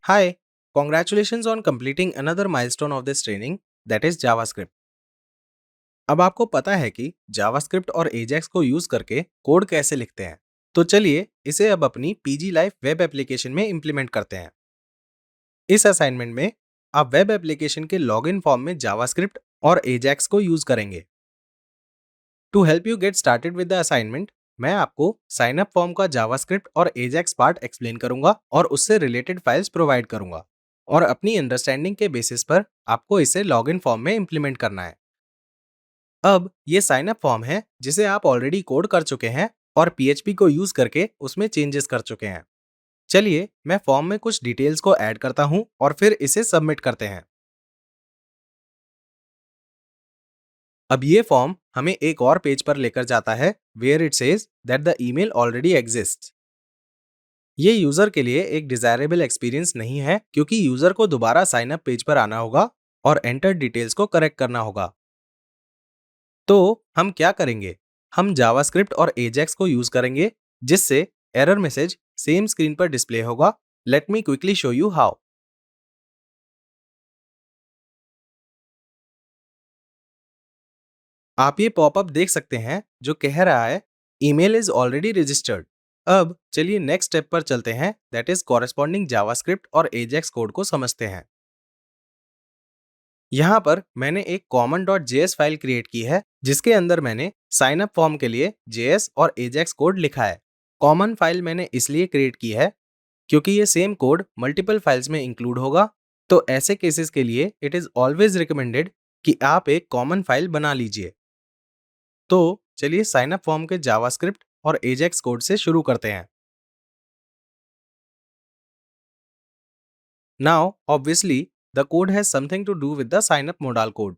Hi, congratulations on completing another milestone of this training, that is JavaScript. अब आपको पता है कि JavaScript और Ajax को यूज करके कोड कैसे लिखते हैं। तो चलिए इसे अब अपनी PG Life वेब एप्लीकेशन में इंप्लीमेंट करते हैं। इस असाइनमेंट में आप वेब एप्लीकेशन के लॉगिन फॉर्म में JavaScript और Ajax को यूज करेंगे। To help you get started with the assignment, मैं आपको साइन अप फॉर्म का JavaScript और Ajax पार्ट एक्सप्लेन करूंगा और उससे रिलेटेड फाइल्स प्रोवाइड करूंगा। और अपनी अंडरस्टैंडिंग के बेसिस पर आपको इसे लॉगिन फॉर्म में इंप्लीमेंट करना है। अब ये साइन अप फॉर्म है जिसे आप ऑलरेडी कोड कर चुके हैं और PHP को यूज करके उसमें चेंजेस कर चुके हैं। चलिए मैं फॉर्म में कुछ डिटेल्स को ऐड करता हूं और फिर इसे सबमिट करते हैं। अब ये फॉर्म हमें एक और पेज पर लेकर जाता है where it says that the email already exists. ये यूजर के लिए एक डिजायरेबल एक्सपीरियंस नहीं है क्योंकि यूजर को दोबारा साइन अप पेज पर आना होगा और एंटर डिटेल्स को करेक्ट करना होगा। तो हम क्या करेंगे? हम जावास्क्रिप्ट और एजेक्स को यूज करेंगे जिससे एरर मैसेज सेम स्क्रीन पर डिस्प्ले होगा। Let me quickly show you how. आप ये पॉपअप देख सकते हैं जो कह रहा है ईमेल इज ऑलरेडी रजिस्टर्ड। अब चलिए नेक्स्ट स्टेप पर चलते हैं, दैट इज कॉरेस्पॉन्डिंग जावास्क्रिप्ट और एजेक्स कोड को समझते हैं। यहाँ पर मैंने एक common.js फाइल क्रिएट की है जिसके अंदर मैंने साइन अप फॉर्म के लिए JS और Ajax कोड लिखा है। कॉमन फाइल मैंने इसलिए क्रिएट की है क्योंकि ये सेम कोड मल्टीपल फाइल्स में इंक्लूड होगा। तो ऐसे केसेस के लिए इट इज ऑलवेज रिकमेंडेड कि आप एक कॉमन फाइल बना लीजिए। तो चलिए साइन अप फॉर्म के जावास्क्रिप्ट और Ajax कोड से शुरू करते हैं। Now obviously the code has something to do with the sign up modal code.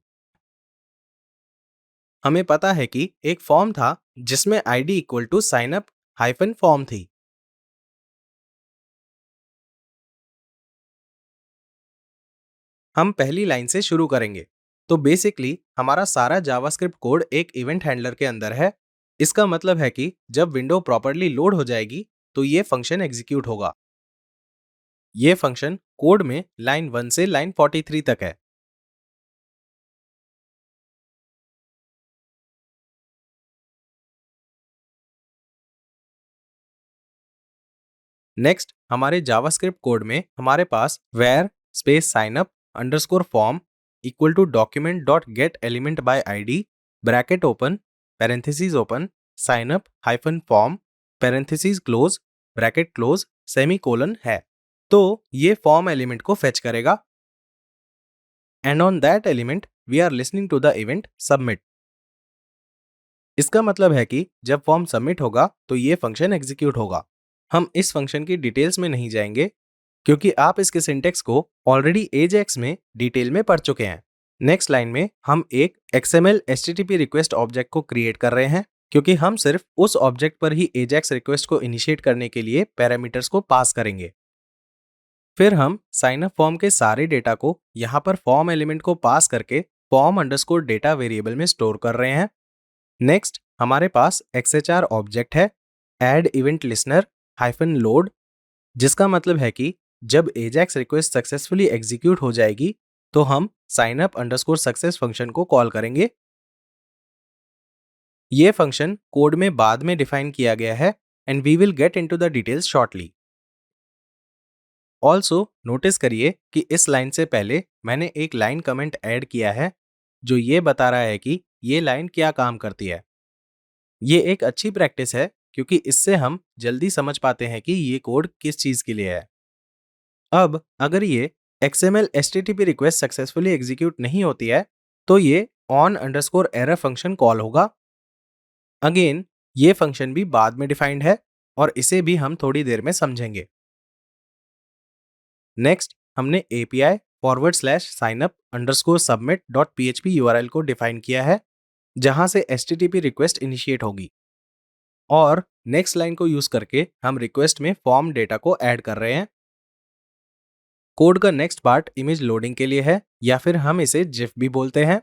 हमें पता है कि एक फॉर्म था जिसमें ID equal to sign up hyphen form थी। हम पहली लाइन से शुरू करेंगे। तो बेसिकली हमारा सारा जावास्क्रिप्ट कोड एक इवेंट हैंडलर के अंदर है। इसका मतलब है कि जब विंडो प्रॉपर्ली लोड हो जाएगी तो ये फंक्शन एग्जीक्यूट होगा। ये फंक्शन कोड में लाइन 1 से लाइन 43 तक है। नेक्स्ट हमारे जावास्क्रिप्ट कोड में हमारे पास where space sign up underscore form equal to document dot get element by ID bracket open parenthesis open sign up hyphen form parenthesis close bracket close semicolon है। तो ये फॉर्म एलिमेंट को फेच करेगा and on that element we are listening to the event submit. इसका मतलब है कि जब फॉर्म सबमिट होगा तो ये फंक्शन एग्जीक्यूट होगा। हम इस फंक्शन की डिटेल्स में नहीं जाएंगे क्योंकि आप इसके सिंटेक्स को ऑलरेडी एजेक्स में डिटेल में पढ़ चुके हैं। नेक्स्ट लाइन में हम एक XML HTTP रिक्वेस्ट ऑब्जेक्ट को क्रिएट कर रहे हैं क्योंकि हम सिर्फ उस ऑब्जेक्ट पर ही एजेक्स रिक्वेस्ट को इनिशिएट करने के लिए पैरामीटर्स को पास करेंगे। फिर हम साइन अप फॉर्म के सारे डेटा को यहाँ पर फॉर्म एलिमेंट को पास करके फॉर्म अंडरस्कोर डेटा वेरिएबल में स्टोर कर रहे हैं। नेक्स्ट हमारे पास XHR ऑब्जेक्ट है add event listener hyphen load, जिसका मतलब है कि जब एजेक्स रिक्वेस्ट सक्सेसफुली एग्जीक्यूट हो जाएगी तो हम sign up underscore success function को कॉल करेंगे। ये फंक्शन कोड में बाद में डिफाइन किया गया है and we will get into the details shortly. Also notice करिए कि इस लाइन से पहले मैंने एक लाइन कमेंट ऐड किया है जो ये बता रहा है कि ये लाइन क्या काम करती है। ये एक अच्छी प्रैक्टिस है क्योंकि इससे हम जल्दी समझ पाते हैं कि ये कोड किस चीज के लिए है। अब अगर ये XML HTTP request successfully execute नहीं होती है तो ये on underscore error function call होगा। अगेन ये फंक्शन भी बाद में डिफाइंड है और इसे भी हम थोड़ी देर में समझेंगे। नेक्स्ट हमने API forward slash sign up underscore submit dot PHP URL को डिफाइन किया है जहां से HTTP रिक्वेस्ट इनिशिएट होगी। और नेक्स्ट लाइन को यूज करके हम रिक्वेस्ट में फॉर्म डेटा को ऐड कर रहे हैं। कोड का नेक्स्ट पार्ट इमेज लोडिंग के लिए है या फिर हम इसे जिफ भी बोलते हैं।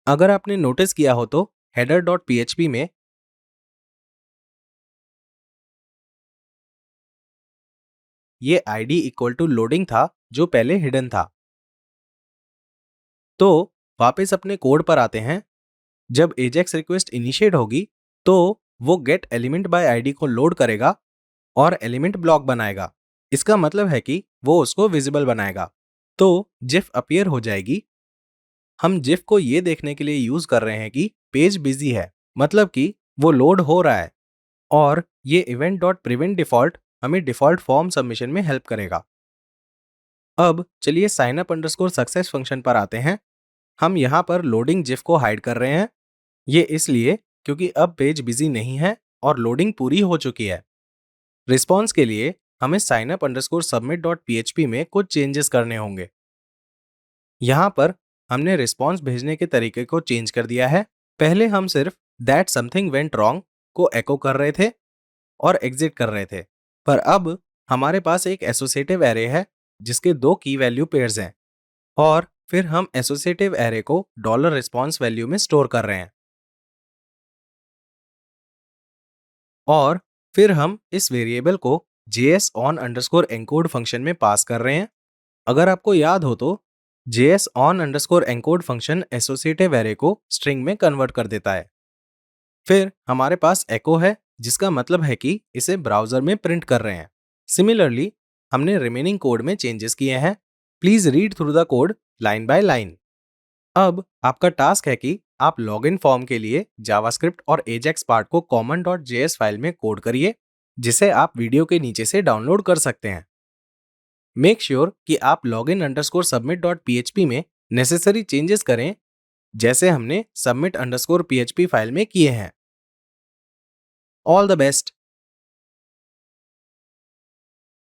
अगर आपने नोटिस किया हो तो हेडर डॉट PHP में ये id इक्वल टू लोडिंग था जो पहले हिडन था। तो वापस अपने कोड पर आते हैं। जब एजेक्स रिक्वेस्ट इनिशिएट होगी तो वो गेट एलिमेंट बाय आईडी को लोड करेगा और एलिमेंट ब्लॉक बनाएगा। इसका मतलब है कि वो उसको विजिबल बनाएगा। तो जिफ अपीयर हो जाएगी। हम जिफ को ये देखने के लिए यूज कर रहे हैं कि पेज बिजी है, मतलब कि वो लोड हो रहा है। और ये इवेंट डॉट प्रिवेंट डिफॉल्ट हमें डिफॉल्ट फॉर्म सबमिशन में हेल्प करेगा। अब चलिए sign up underscore success function पर आते हैं। हम यहाँ पर लोडिंग जिफ को हाइड कर रहे हैं। ये इसलिए क्योंकि अब पेज बिजी नहीं है और लोडिंग पूरी हो चुकी है। रिस्पॉन्स के लिए हमें sign up underscore submit dot PHP में कुछ चेंजेस करने होंगे। यहाँ पर हमने रिस्पॉन्स भेजने के तरीके को चेंज कर दिया है। पहले हम सिर्फ दैट समथिंग वेंट रॉन्ग को एको कर रहे थे और एग्जिट कर रहे थे, पर अब हमारे पास एक एसोसिएटिव एरे है जिसके दो की वैल्यू पेयर्स हैं और फिर हम एसोसिएटिव एरे को डॉलर रिस्पॉन्स वैल्यू में स्टोर कर रहे हैं। और फिर हम इस वेरिएबल को js on underscore encode function में पास कर रहे हैं। अगर आपको याद हो तो js on underscore encode function associative array को स्ट्रिंग में कन्वर्ट कर देता है। फिर हमारे पास एको है जिसका मतलब है कि इसे ब्राउजर में प्रिंट कर रहे हैं। सिमिलरली हमने रिमेनिंग कोड में चेंजेस किए हैं। Please read through the code line by line. अब आपका टास्क है कि आप लॉगिन फॉर्म के लिए जावास्क्रिप्ट और एजेक्स पार्ट को common.js फाइल में कोड करिए, जिसे आप वीडियो के नीचे से डाउनलोड कर सकते हैं। मेक श्योर कि आप login underscore submit dot PHP में नेसेसरी चेंजेस करें, जैसे हमने सबमिट अंडरस्कोर पीएचपी फाइल में किए हैं। All the best.